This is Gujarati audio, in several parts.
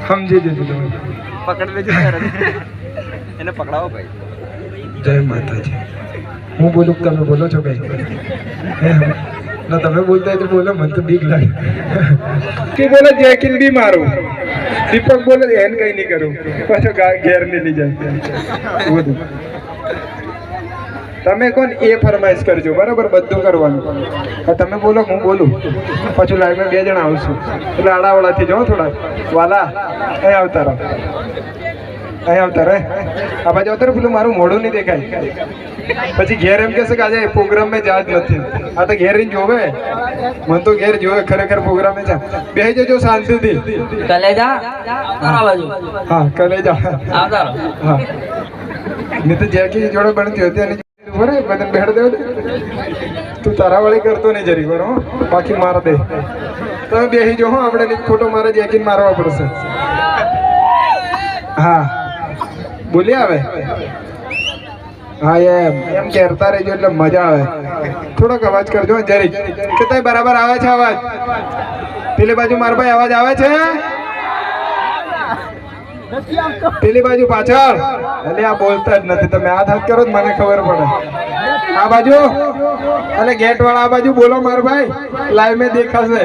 સમજી જજો તમે. પકડ લેજો એને પકડાવો ભાઈ. જય માતાજી. હું બોલું કે તમે બોલો છો કઈ? ના તમે બોલતા હોય તો બોલો, મને તો બીક લાગે. કે બોલે જેકિન બી મારું, દીપક બોલે એને કઈ નહીં કરું, પાછો ઘેર નહીં લઈ જાય બધું. તમે કોણ એ ફરમાઈશ કરજો, બરાબર? બધું કરવાનું. તમે બોલો હું બોલું, પાછું લાઈવમાં 2 જણા આવશું એટલે આડાવાળાથી જાઓ થોડા વાલા. અહીં આવતા રહો, અહીં આવતા રહે. આ બાજુ આવતા પેલું મારું મોઢું નહીં દેખાય, પછી ઘેર એમ કહેશે કે આજે પ્રોગ્રામ મેં જા જ નથી. આ તો ઘેર જોવે, મને તો ઘેર જોવે ખરેખર પ્રોગ્રામ જા. બેસી જજો શાંતિથી. કલેજા હા કલેજા. હા નહીં તો જેકી જોડે બનતી હતી અને બરાબર બધે બેડ દે. તું તારા વાળી કરતો નહીં જરી બરો, બાકી માર દે. તમે બેસી જો. આપણે ખોટો મારે જેકીને મારવા પડશે. હા બોલી આવે. હા એમ કહેતા રહેજો એટલે મજા આવે. થોડોક અવાજ કરજો જરી. કે તઈ બરાબર આવે છે અવાજ? પેલી બાજુ મારા ભાઈ અવાજ આવે છે? પેલી બાજુ પાછળ. એટલે આ બોલતા જ નથી. તમે હાથ કરો જ મને ખબર પડે. આ બાજુ અને ગેટ વાળા આ બાજુ બોલો મારા ભાઈ, લાઈવ મેં દેખાશે.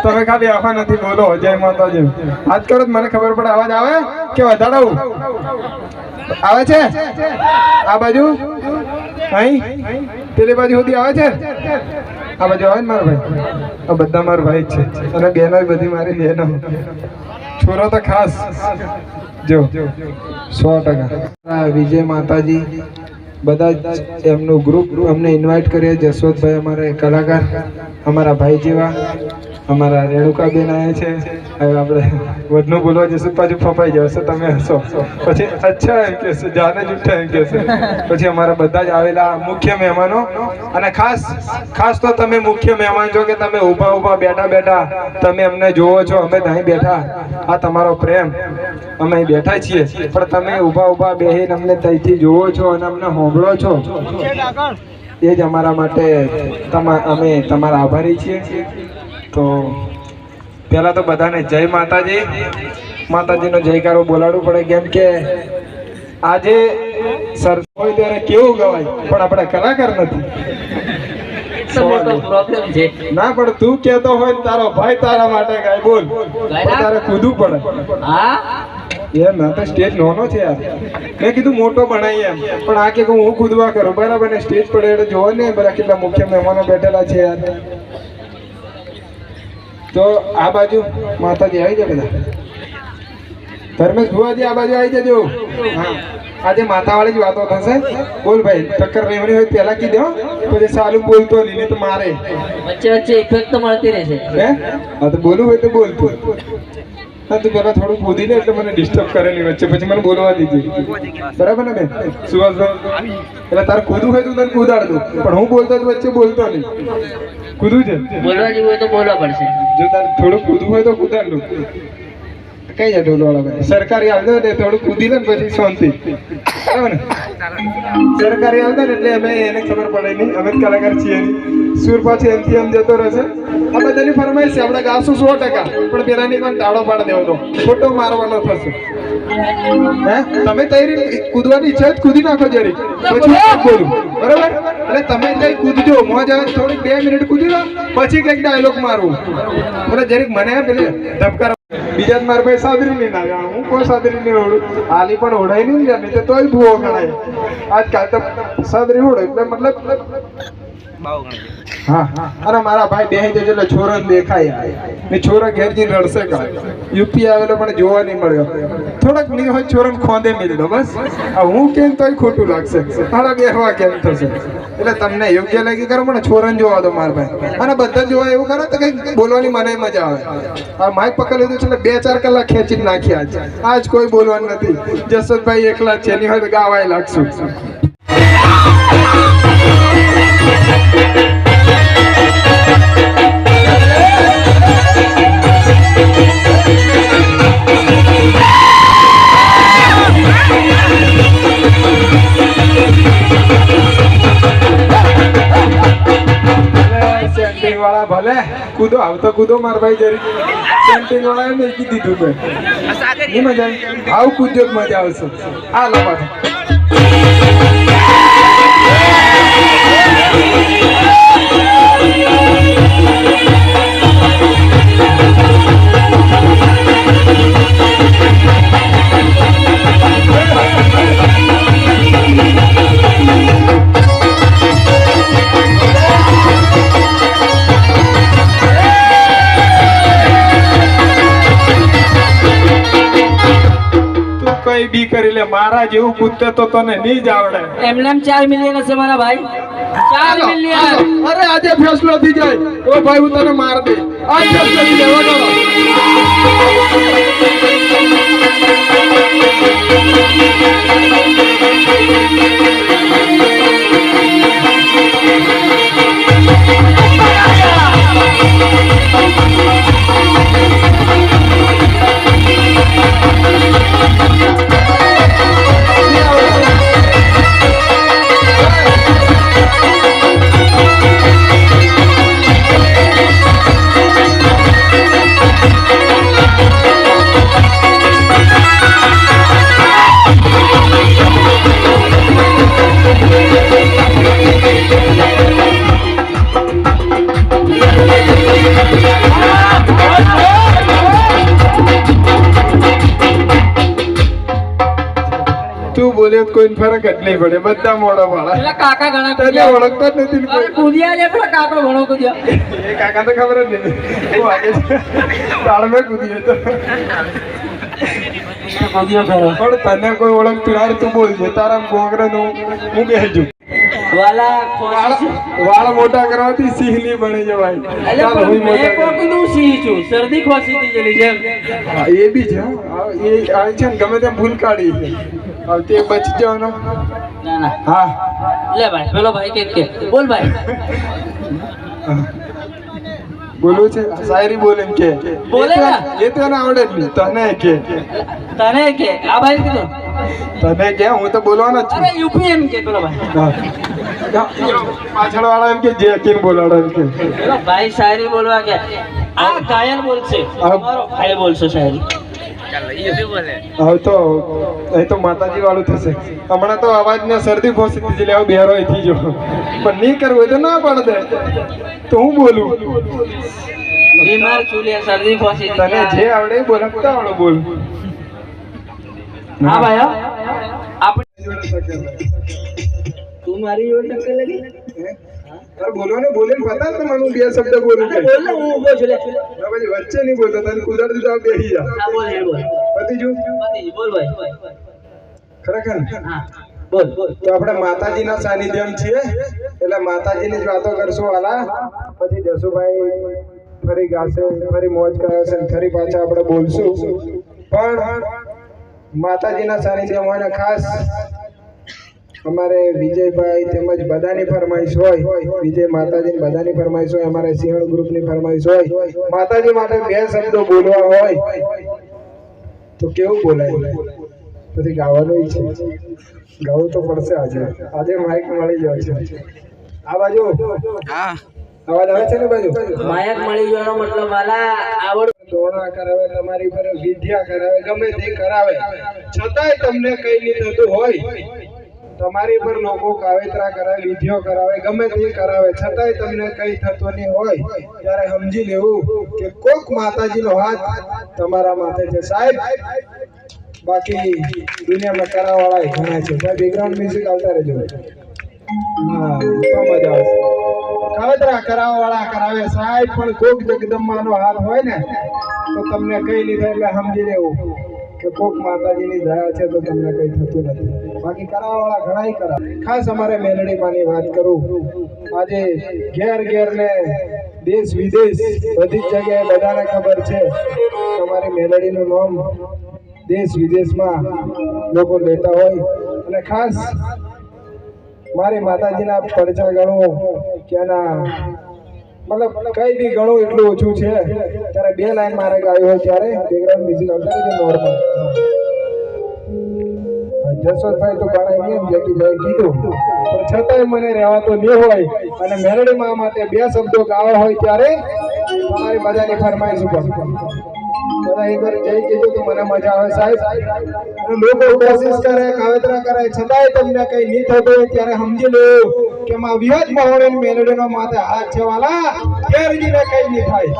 તમે ખાલી આવા નથી બોલો. જય માતાજી. હાથ કરો જ મને ખબર પડે. અવાજ આવે કે વધારાવું આવે છે? આ બાજુ અહીં પેલી બાજુ સુધી આવે છે? આ બાજુ આવે ને મારા ભાઈ? આ બધા મારા ભાઈ જ છે અને બહેનો બધી મારી બહેનો. છોરો તો ખાસ જો 100%. વિજય માતાજી બધા જ એમનું ગ્રુપ અમને ઇન્વાઇટ કરીએ. જસવંતભાઈ અમારા કલાકાર, અમારા ભાઈ જેવા, અમારા રેણુકાબેન આવ્યા છે. હવે આપણે વધનું બોલવા જશું પાછું ફફાઈ જશે. તમે હશો પછી અચ્છા એમ કહેશે, જાને જુઠ્ઠા એમ કહેશે. પછી અમારા બધા જ આવેલા મુખ્ય મહેમાનો. અને ખાસ તો તમે મુખ્ય મહેમાન છો કે તમે ઊભા બેઠા તમે અમને જોવો છો. અમે અહીં બેઠા, આ તમારો પ્રેમ. અમે અહીં બેઠા છીએ પણ તમે ઊભા બેહીને અમને ત્યાંથી જોવો છો અને અમને સાંભળો છો. એ જ અમારા માટે અમે તમારા આભારી છીએ. તો પહેલા તો બધાને જય માતાજી. માતાજીનો જયકારો બોલાડવું પડે, કેમ કે આજે સર હોય ત્યારે કેવું ગવાય, પણ આપણે કલાકાર નથી. ના પણ તું કેતો હોય ને તારો ભાઈ તારા માટે ગાય બોલ, તારે કૂદવું પડે. એમ ના તો સ્ટેજ નાનો છે યાર. મેં કીધું મોટો બનાવી એમ, પણ આ કે હું કૂદવા કરું બરાબર ને સ્ટેજ પર એટલે જોવો ને બધા કેટલા મુખ્ય મહેમાનો બેઠેલા છે યાર. તો આ બાજુ માતાજી આવી જાય બધા. ધર્મેશ ભુવાજી આ બાજુ આવી જજો. હા આજે માતાવાળી જ વાતો થશે. બોલ ભાઈ, ટક્કર રહેવાની હોય પહેલા કીધો, પછી સાલું બોલતો નહીં તો મારે વચ્ચે ઇફેક્ટ તો મળતી રહેશે. હા તો બોલવું હોય તો બોલતું. હા તું પેલા થોડું કૂદી લે એટલે મને ડિસ્ટર્બ કરેલી વચ્ચે, પછી મને બોલવા દીધી. બરાબર ને બેન સુભાષભાઈ? એટલે તારે કૂદવું હોય તો તને કૂદાડ દઉં, પણ હું બોલતો વચ્ચે બોલતો નહીં. કૂદવું છે? બોલવા જેવું હોય તો બોલવા પડશે. જો તારે થોડું કૂદવું હોય તો કૂદાડ દઉં. કઈ જાય ઢોલવાળા ભાઈ? સરકારી આવતો ને થોડું કૂદી લે ને પછી શાંતિ. બરાબર ને? સરકારી આવતા ને એટલે અમે એને ખબર પડે નહીં, અમે કલાકાર છીએ. સુર પાછું એમથી એમ જતો રહેશે. આ બધાની ફરમાઈશ છે, આપણે ગાશું 100%, પણ પેલાની પણ ટાળો પાડ દેવો તો ખોટો મારવાનો થશે. હે તમે તૈયારી કૂદવાની ઈચ્છા જ કૂદી નાખો જરી, પછી બોલું બરાબર? એટલે તમે કઈ કૂદજો, મોજ આવે થોડીક 2 મિનિટ કૂદી લો, પછી કઈક ડાયલોગ મારવું. એટલે જરીક મને પેલે ધબકાર બીજા મારા ભાઈ સાદરી નહીં ના, હું કોઈ સાદરી નહીં ઓળું. હાલી પણ ઓઢાઈ નહીં જાય તો તોય ભૂવો ગણાય. આજકાલ તો સાદરી ઓળો એટલે મતલબ હા. અરે મારા ભાઈ બેહી જજો એટલે છોરો દેખાય ને છોરો ઘેર જઈને રડશે કરે. યુપી આવેલો પણ જોવા નહીં મળ્યો. થોડાક નહીં હોય છોરાને ખોંદે મિલી દો બસ. હું કેમ તોય ખોટું લાગશે, તારા બેહવા કેમ થશે? એટલે તમને યોગ્ય લાગી કરો પણ છોરાને જોવા દો મારા ભાઈ. અને બધા જોવા એવું કરો તો કઈ બોલવાની મને મજા આવે. આ માઇક પકડી લીધું છે એટલે 2-4 કલાક ખેંચીને નાખ્યા. આજ કોઈ બોલવાનું નથી. જસવંતભાઈ એકલા છે, એની હોય તો ગાવાય લાગશું. ભલે કૂદો આવતો કૂદો માર ભાઈ જરી કેન્ટીન વાળાએ મેકી દીધું મેં નહીં મજા આવી આવું કૂદજો જ મજા આવશે આ લો પાછું કઈ બી કરી લે મારા જેવું કૂદતે તો તને નહીં જ આવડે એમને 4 મિલિયન હશે મારા ભાઈ 4 મિલિયન અરે આજે ફેસલો થઈ જાય ઓ ભાઈ હું તને માર દે આજ ફેસલો થઈ જાય વગાડો તું બોલે તો કોઈ ફરક જ નહીં પડે બધા મોડા વાળા પેલા કાકા ઘણા તને ઓળખતા જ નથી ને કોઈ. કુદિયા લે પેલા કાકો ઘણો કુદિયા એ કાકા તો ખબર જ નહીં હું આગે તાળમે કૂદી તો કુદિયો કરો પણ તને કોઈ ઓળખતું યાર તું બોલજે તારા ગોગરા નું હું બેહજુ વાળ મોટા કરવાથી સિંહ નહીં બની જવાય ચાલ હું મોટા કરું. શરદી ખોસી થઈ ગયેલી છે હા, એ બી છે હા. એ આ છે ને ગમે તેમ ભૂલ કાઢી હવે તે બચી જવાનો ના ના હા લે ભાઈ પેલો ભાઈ કે બોલ ભાઈ બોલવું છે શાયરી બોલે એમ કે બોલે ને. એ તો એને આવડે જ નહીં તને કે તને કે આ ભાઈ કીધું તને કે હું તો બોલવાનો જ અરે યુપી એમ કે પેલો ભાઈ છું પાછળ વાળા એમ કે જે અકીન બોલાડો એમ કે પેલો ભાઈ શાયરી બોલવા કે આ ગાયન બોલશે તમારો ભાઈ બોલશે શાયરી હવે તો એ તો માતાજી વાળું થશે હમણાં તો અવાજ ને શરદી ખોસી દીધી લેવો બેરો થી જો પણ નહીં કરવું હોય તો ના પડે તો હું બોલું બીમાર ચૂલિયા શરદી ખોસી તને જે આવડે એ બોલ હપ્તા આવડે બોલ હા ભાઈ આપણે તું મારી જોડે ટક્કર લગી તારે બોલવાને બોલે ને પતા ને મને બે શબ્દ બોલું કે બોલ ને હું ઉભો છું લે ના પછી વચ્ચે નહીં બોલતો તને કુદર દીધો આ બેહી જા હા બોલ એ બોલ પતી જો પતિ બોલ ભાઈ ખરેખર ને? હા બોલ બોલ તો આપણે માતાજીના સાનિધ્યમાં છીએ એટલે માતાજીની જ વાતો કરશું વાલા પછી જસુભાઈ ફરી ગાશે ફરી મોજ કરાવશે ને ફરી પાછા આપણે બોલશું પણ માતાજીના સાનિધ્યમાં હોય ને ખાસ અમારે વિજયભાઈ તેમજ બધાની ફરમાઈશ હોય વિજય માતાજીની બધાની ફરમાઈશ હોય અમારે સિંહણ ગ્રુપની ફરમાઈશ હોય માતાજી માટે બે શબ્દો બોલવા હોય તો કેવું બોલાય પછી ગાવાનું ઈચ્છે ગાવું તો પડશે આજે માઇક મળી જાય છે આ બાજુ હા અવાજ આવે છે ને બાજુ માયક મળી ગયો મતલબ વાલા આવડ દોણા કરાવે તમારી પર વિદ્યા કરાવે ગમે તે કરાવે છતાંય તમને કઈ નહીં થતું હોય તમારી પર લોકો કાવેતરા કરાવે વિધિઓ કરાવે ગમે તે કરાવે છતાંય તમને કઈ થતું નહીં હોય ત્યારે સમજી લેવું કે કોક માતાજીનો હાથ તમારા માથે છે સાહેબ બાકી દુનિયામાં કરાવવાળા ઘણા છે ભાઈ બેકગ્રાઉન્ડ મ્યુઝિક આવતા રહેજો હા તો મજા આવશે કાવેતરા કરાવવાળા કરાવે સાહેબ પણ કોક જગદંબાનો હાથ હોય ને તો તમને કઈ નહીં થાય એટલે સમજી લેવું કે કોક માતાજીની દયા છે તો તમને કઈ થતું નથી બાકી કરાવવાળા ઘણાય કરાવે ખાસ અમારે મેલડીમાંની વાત કરું આજે ઘેર ને દેશ વિદેશ બધી જ જગ્યાએ બધાને ખબર છે તમારી મેલડીનું નામ દેશ વિદેશમાં લોકો લેતા હોય અને ખાસ મારી માતાજીના પડચા ગણું ક્યાંના મતલબ કઈ બી ઘણું એટલું ઓછું છે ત્યારે બે લાઈન મારે ગાયું હોય ત્યારે બેકગ્રાઉન્ડ મ્યુઝિક આવતા રહેજો નોર્મલ જસવંતભાઈ તો ગાણા એમ જકીભાઈ કીધું પણ છતાંય મને રહેવાતો નહીં હોય અને મેલડીમાં માટે બે શબ્દો ગાવા હોય ત્યારે તમારી બધાની ફરમાઈશ ઉપર બધા એક વાર જય કહેજો તો મને મજા આવે સાહેબ. અને લોકો કોશિશ કરે કાવતરા કરે છતાંય તમને કઈ નહીં થતું હોય ત્યારે સમજી લો કે માં વિહત મહોણી મેલડીનો માથે હાથ છે વાલા કેરજીને કઈ નહીં થાય.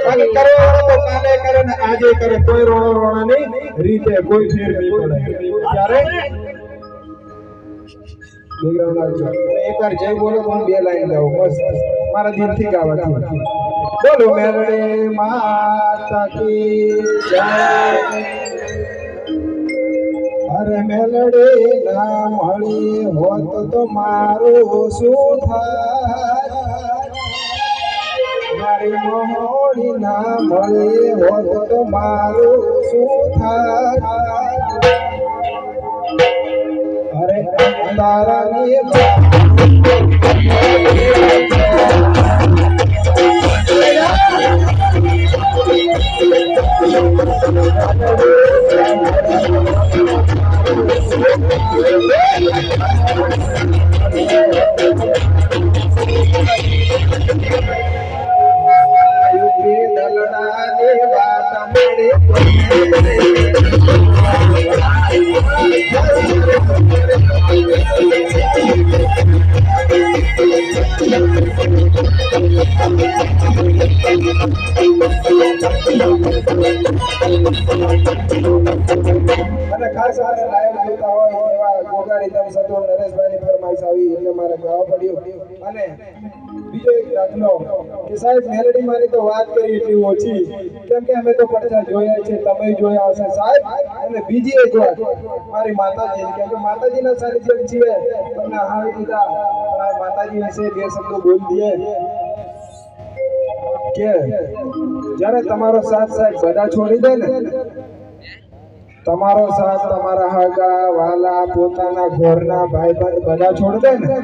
બાકી કરવાનો તો કાલે કરે ને આજે કરે કોઈ રોણો રોણાની રીતે કોઈ ફેર નહીં પડે. ત્યારે બેકગ્રાઉન્ડ લાગજો. એકવાર જય બોલો તો હું બે લાઈન ગાઉં બસ મારા દિલથી ગાવાથી. બોલો મેલડી માતા કી જય. અરે મેલડી ના મળી હોત તો મારું શું થાય. મારી મોહણી ના મળી હોત તો મારું શું થાય. અરે તારાની દલડાની વાત મળી અને ખાસ મારે લાઈવ જોતા હોય એવા ગોગાડી તમ સદો નરેશભાઈની ફરમાઈશ આવી એટલે મારે ગાવા પડ્યું. અને બીજો એક દાખલો કે સાહેબ મેલડી મારી તો વાત કરી એટલી ઓછી કેમ કે અમે તો પડછા જોયા છે તમે જોયા હશે સાહેબ. અને બીજી એક વાત મારી માતાજી કેમ કે માતાજીના સાનિધ્ય છીએ તમને હાવી દીધા માતાજી વિશે બે શબ્દો બોલ દઈએ કે જ્યારે તમારો સાથ સાહેબ બધા છોડી દે ને તમારો સાથ તમારા હગા વાલા પોતાના ઘરના ભાઈબંધ બધા છોડી દે ને